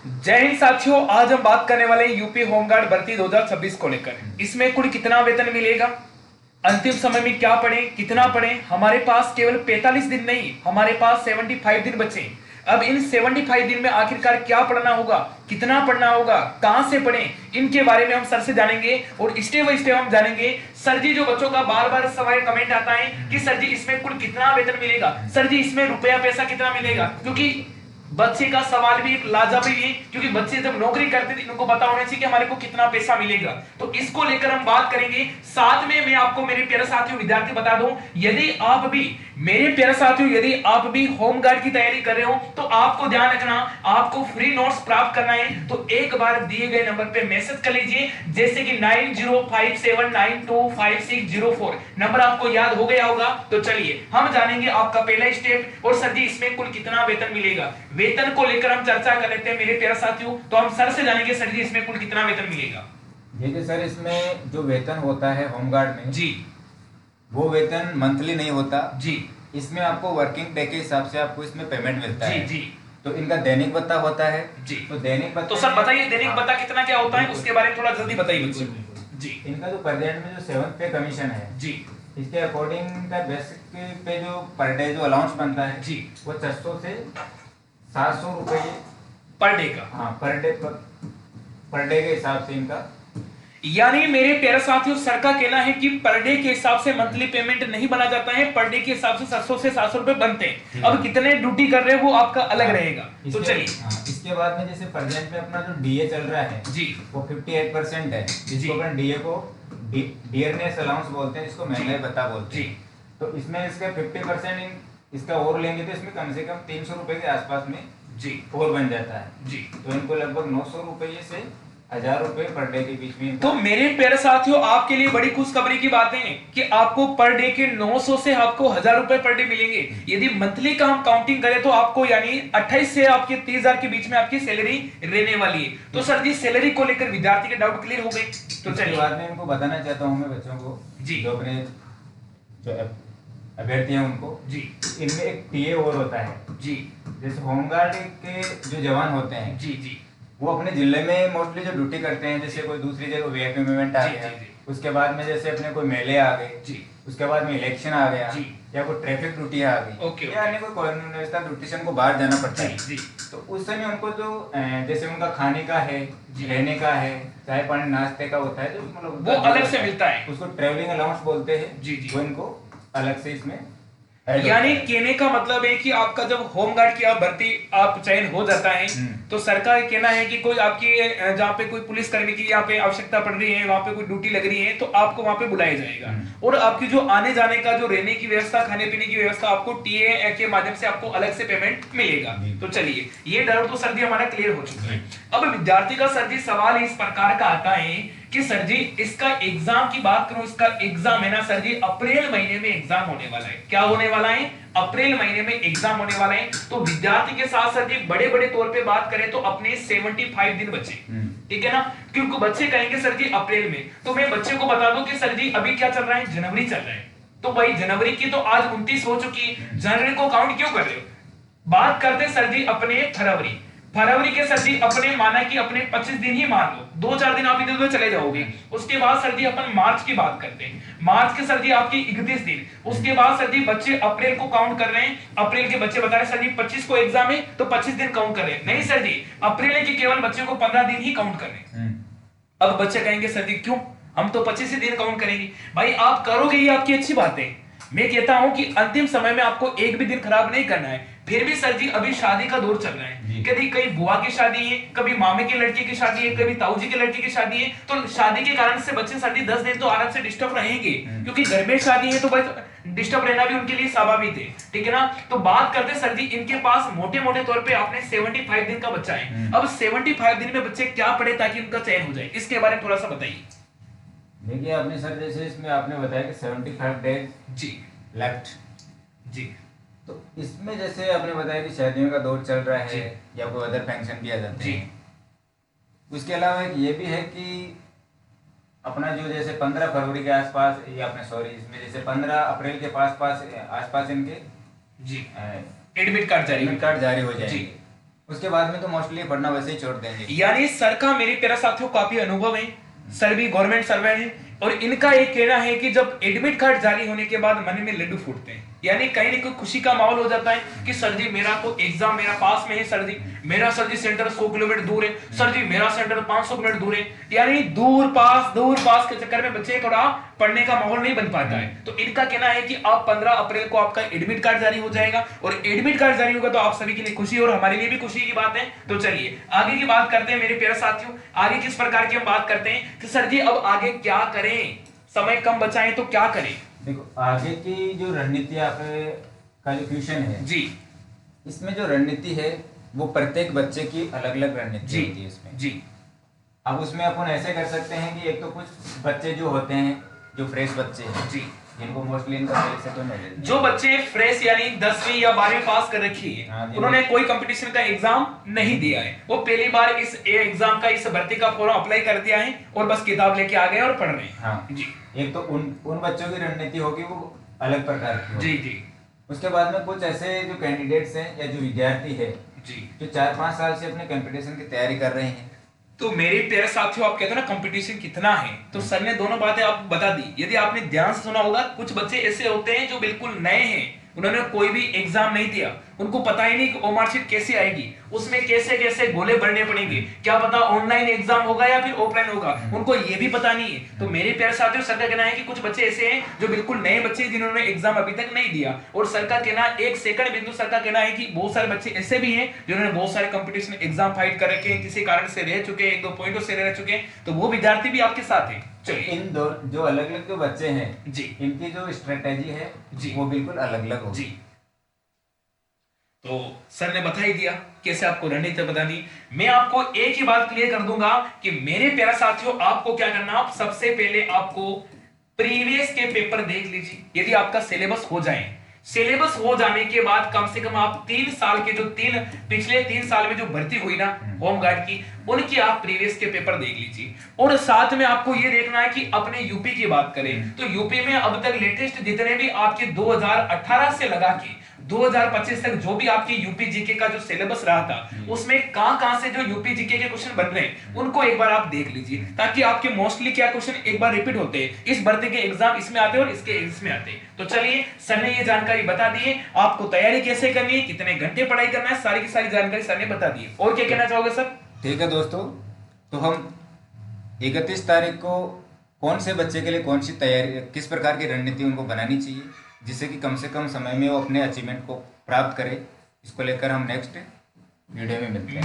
जय हिंद साथियों, आज हम बात करने वाले हैं यूपी होमगार्ड भर्ती 2026 को लेकर। इसमें कुल कितना वेतन मिलेगा, अंतिम समय में क्या पढ़े, कितना पढ़े। हमारे पास केवल 45 दिन नहीं, हमारे पास 75 दिन बचे। अब इन 75 दिन में आखिरकार क्या पढ़ना होगा, कितना पढ़ना होगा, कहां से पढ़ें, इनके बारे में हम सर से जानेंगे और स्टेप बाय स्टेप हम जानेंगे। सर जी, जो बच्चों का बार बार सवाल कमेंट आता है कि सर जी इसमें कुल कितना वेतन मिलेगा, सर जी इसमें रुपया पैसा कितना मिलेगा, क्योंकि बच्चे का सवाल भी एक लाजवाब है, क्योंकि बच्चे जब नौकरी करते थे इनको पता होना चाहिए कि हमारे को कितना पैसा मिलेगा। तो इसको लेकर हम बात करेंगे। साथ में मैं आपको मेरे प्यारे साथियों विद्यार्थी बता दूं, यदि आप भी मेरे प्यारे साथियों यदि आप भी होमगार्ड की तैयारी कर रहे हो तो आपको ध्यान रखना, आपको फ्री नोट्स प्राप्त करना है तो एक बार दिए गए नंबर पे मैसेज कर लीजिए, जैसे कि 9057925604 नंबर आपको याद हो गया होगा। तो चलिए हम जानेंगे आपका पहला स्टेप। और सर जी इसमें कुल कितना वेतन मिलेगा, वेतन को लेकर हम चर्चा कर लेते हैं मेरे प्यारे साथियों। तो हम सर से जानेंगे, सर जी इसमें कुल कितना वेतन मिलेगा। देखिए सर, इसमें जो वेतन होता है होमगार्ड में जी, वो वेतन मंथली नहीं होता जी, इसमें आपको वर्किंग डे के हिसाब से आपको इसमें पेमेंट मिलता जी, है। जी, तो इनका दैनिक भत्ता होता है। जी। तो दैनिक भत्ता तो सर बताइए दैनिक हाँ, भत्ता कितना क्या होता है, उसके बारे में थोड़ा जल्दी बताइए बच्चों। जी, इनका जो पर डे में जो 7th पे कमीशन है, जी, इसके अकॉर्डिंग का बेसिक पे जो पर डे जो अलाउंस बनता है जी, वो 600 से 700 रुपये पर डे का। हाँ पर डे के हिसाब से इनका। यानी मेरे प्यारे साथियों, सर का कहना है कि पर डे के हिसाब से मंथली पेमेंट नहीं बना जाता है, पर डे के हिसाब से 700 से 700 रुपए बनते हैं। अब कितने ड्यूटी कर रहे हैं वो आपका अलग रहेगा। तो चलिए इसके बाद में जैसे प्रेजेंट में अपना जो डीए चल रहा है जी, वो 58% है, जिसको अपन डीए को डियरनेस अलाउंस बोलते हैं, जिसको महंगाई भत्ता बोलते जी, हैं। तो इसमें इसका 50% इसका और लेंगे तो इसमें कम से कम 300 रुपए के आसपास में जी, और बन जाता है जी। तो इनको लगभग 900 रुपये से 1000 रुपये पर डे के बीच में तो मेरे प्यारे साथियों, आपके लिए बड़ी खुशखबरी की बातें हैं कि आपको पर डे के 900 से आपको 1000 रुपए पर डे मिलेंगे। यदि मंथली का हम काउंटिंग करें तो आपको यानी 28 से आपके 30,000 के बीच में आपकी सैलरी रहने वाली है। तो सर जी सैलरी को लेकर विद्यार्थी के डाउट क्लियर हो गए। तो इसके चलिए बाद में इनको बताना चाहता हूँ मैं बच्चों को जी, जो अपने जो अभ्यर्थी हैं उनको, जी, इनमें एक टीए और होता है। जी, जैसे होमगार्ड के जो जवान होते हैं जी, जी, वो अपने जिले में मोस्टली जो ड्यूटी करते हैं, जैसे कोई दूसरी जगह वीआईपी मूवमेंट आ जी, गया, जी, जी। उसके बाद में जैसे अपने कोई मेले आ गए, जी, उसके बाद में इलेक्शन आ गया, जी। या कोई ट्रैफिक ड्यूटी आ गई, ओके, या अन्य कोई कानून व्यवस्था ड्यूटी से उनको बाहर जाना पड़ता है। जी, जी, तो उस समय उनको जो जैसे उनका खाने का है, जी। रहने का है, चाय पानी नाश्ते का होता है, जो मतलब वो अलग से मिलता है। उसको ट्रेवलिंग अलाउंस बोलते हैं। जी, जी। वो इनको अलग से इसमें add यानी होता है। कहने का मतलब है कि आपका जब होमगार्ड की आप भर्ती आप चयन हो जाता है तो सरकार का कहना है कि कोई आपकी जहाँ पे कोई पुलिस कर्मी की यहाँ पे आवश्यकता पड़ रही है, वहां पे कोई ड्यूटी लग रही है तो आपको वहां पे बुलाया जाएगा और आपकी जो आने जाने का जो रहने की व्यवस्था, खाने पीने की व्यवस्था आपको टीए के माध्यम से आपको अलग से पेमेंट मिलेगा। तो चलिए ये डाउट तो सर जी हमारा क्लियर हो चुका है। अब विद्यार्थी का सर जी सवाल इस प्रकार का आता है कि सर जी इसका एग्जाम की बात करूं, इसका एग्जाम है ना सर जी अप्रैल महीने में एग्जाम होने वाला है। क्या होने वाला है? अप्रैल महीने में एग्जाम होने वाला है। तो विद्यार्थी के साथ सर जी बड़े बड़े तौर पे बात करें तो अपने 75 दिन बचे, ठीक है ना, क्योंकि बच्चे कहेंगे सर जी अप्रैल में, तो मैं बच्चे को बता दूं कि सर जी अभी क्या चल रहा है, जनवरी चल रहा है। तो भाई जनवरी की तो आज 29 हो चुकी है, जनवरी को काउंट क्यों कर रहे हो? बात करते सर जी अपने फरवरी के सर जी अपने माना कि अपने 25 दिन ही मान लो, 2-4 दिन आप इधर उधर चले जाओगे। उसके बाद सर जी अपन मार्च की बात करते हैं, मार्च के सर जी आपकी 31 दिन। उसके बाद सर जी बच्चे अप्रैल को काउंट कर रहे हैं, अप्रैल के बच्चे बता रहे सर जी 25 को एग्जाम है तो 25 दिन काउंट कर रहे हैं। नहीं सर जी, अप्रैल के केवल बच्चे को 15 दिन ही काउंट कर रहे हैं। अब बच्चे कहेंगे सर जी क्यों, हम तो 25 ही दिन काउंट करेंगे। भाई आप करोगे ये आपकी अच्छी बात है, मैं कहता हूं कि अंतिम समय में आपको एक भी दिन खराब नहीं करना है। फिर भी सर जी अभी शादी का दौर चल रहा है, कभी कहीं बुआ की शादी है, कभी मामे के लड़के की शादी है, कभी ताऊ जी के लड़के की शादी है। तो शादी के कारण से बच्चे सर जी 10 दिन तो आराम से डिस्टर्ब रहेंगे, क्योंकि घर में शादी है तो भाई डिस्टर्ब रहना भी उनके लिए स्वाभाविक है, ठीक है ना। तो बात करते सर जी इनके पास मोटे मोटे तौर पे आपने 75 दिन का बच्चा है। अब 75 दिन में बच्चे क्या पढ़े ताकि उनका चयन हो जाए, इसके बारे में थोड़ा सा बताइए। देखिए आपने सर जैसे इसमें आपने बताया कि 75 डेज जी, लेफ्ट, जी, तो इसमें जैसे आपने बताया कि शादियों का दौर चल रहा है या कोई अदर फंक्शन भी आ जाते हैं। उसके अलावा एक ये भी है कि अपना जो जैसे 15 फरवरी के आसपास या अपने सॉरी इसमें जैसे 15 अप्रैल के आसपास इनके जी एडमिट कार्ड जारी एडमिट कार्ड जारी हो जाएंगे। उसके बाद में तो मोस्टली पढ़ना वैसे ही छोड़ देंगे। यानी सर का मेरे प्यारे साथियों काफी अनुभव है, सर भी गवर्नमेंट सर्वेंट है, और इनका एक कहना है कि जब एडमिट कार्ड जारी होने के बाद मन में लड्डू फूटते हैं, यानी कहीं ना कहीं खुशी का माहौल हो जाता है कि सर जी मेरा को एग्जाम मेरा पास में है, सर जी मेरा सर जी सेंटर 100 किलोमीटर दूर है, सर जी मेरा सेंटर 500 किलोमीटर दूर है। यानी दूर पास के चक्कर में बच्चे थोड़ा पढ़ने का माहौल नहीं बन पाता है। तो इनका कहना है कि आप 15 अप्रैल को आपका एडमिट कार्ड जारी हो जाएगा, और एडमिट कार्ड जारी होगा तो आप सभी के लिए खुशी और हमारे लिए भी खुशी की बात है। तो चलिए आगे की बात करते हैं मेरे प्यारे साथियों। आगे किस प्रकार की हम बात करते हैं कि सर जी अब आगे क्या करें, समय कम बचा है तो क्या करें। देखो आगे की जो रणनीति आपके का जो फ्यूशन है जी, इसमें जो रणनीति है वो प्रत्येक बच्चे की अलग अलग रणनीति होती है इसमें। जी, अब उसमें अपन ऐसे कर सकते हैं कि एक तो कुछ बच्चे जो होते हैं जो फ्रेश बच्चे हैं जी, जिनको मोस्टली इनका पहले से तो नॉलेज जो बच्चे फ्रेश यानी 10वीं या 12वीं पास कर रखी है, हाँ जी, उन्होंने कोई कंपटीशन का एग्जाम नहीं दिया है, वो पहली बार इस एग्जाम का इस भर्ती का फॉर्म अप्लाई कर दिया है और बस किताब लेके आ गए और पढ़ रहे हैं। हाँ जी, एक तो उन बच्चों की रणनीति होगी वो अलग प्रकार की होगी। जी, जी, उसके बाद में कुछ ऐसे जो कैंडिडेट्स हैं या जो विद्यार्थी है जी। जो 4-5 साल से अपने कंपटीशन की तैयारी कर रहे हैं। तो मेरे प्यारे साथियों, आप कहते हो ना कंपटीशन कितना है, तो सर ने दोनों बातें आप बता दी। यदि आपने ध्यान से सुना होगा, कुछ बच्चे ऐसे होते हैं जो बिल्कुल नए हैं, उन्होंने कोई भी एग्जाम नहीं दिया, उनको पता ही नहीं कि ओमार शीट कैसे आएगी, उसमें कैसे कैसे गोले भरने पड़ेंगे, क्या पता ऑनलाइन एग्जाम होगा या फिर ऑफलाइन होगा, उनको ये भी पता नहीं है। तो मेरे प्यारे साथियों, सर का कहना है कि कुछ बच्चे ऐसे हैं जो बिल्कुल नए बच्चे जिन्होंने एग्जाम अभी तक नहीं दिया, और सर का कहना एक सेकंड बिंदु सर का कहना है कि बहुत सारे बच्चे ऐसे भी हैं जिन्होंने बहुत सारे कंपटीशन एग्जाम फाइट कर रखे हैं, किसी कारण से रह चुके हैं, 1-2 पॉइंटों से रह चुके हैं, तो वो विद्यार्थी भी आपके साथ है। चलिए, इन दो जो अलग अलग जो बच्चे हैं जी, इनकी जो स्ट्रेटेजी है जी, वो बिल्कुल अलग अलग होगी। जी। तो सर ने बता ही दिया कैसे आपको रणनीति बतानी। मैं आपको एक ही बात क्लियर कर दूंगा कि मेरे प्यारे साथियों, आपको क्या करना, आप सबसे पहले आपको प्रीवियस के पेपर देख लीजिए। यदि आपका सिलेबस हो जाए, सिलेबस हो जाने के बाद कम से कम आप 3 साल के जो पिछले 3 साल में जो भर्ती हुई ना होम गार्ड की, उनकी आप प्रीवियस के पेपर देख लीजिए। और साथ में आपको ये देखना है कि अपने यूपी की बात करें तो यूपी में अब तक लेटेस्ट जितने भी आपके 2018 से लगा के 2025 तक जो भी आपकी यूपी जीके का जो सिलेबस रहा था, उसमें कहां से जो यूपी जीके के क्वेश्चन बन रहे हैं उनको एक बार आप देख लीजिए, ताकि आपके मोस्टली क्या क्वेश्चन एक बार रिपीट होते हैं, इस भर्ती के एग्जाम इसमें आते हैं और इसके इसमें आते हैं। तो चलिए, सर ने ये जानकारी बता दी है, आपको तैयारी कैसे करनी है, कितने घंटे पढ़ाई करना है, सारी की सारी जानकारी सर ने बता दी है। और क्या कहना चाहोगे सर? ठीक है दोस्तों, तो हम 31 तारीख को कौन से बच्चे के लिए कौन सी तैयारी, किस प्रकार की रणनीति उनको बनानी चाहिए जिससे कि कम से कम समय में वो अपने अचीवमेंट को प्राप्त करे, इसको लेकर हम नेक्स्ट वीडियो में मिलते हैं।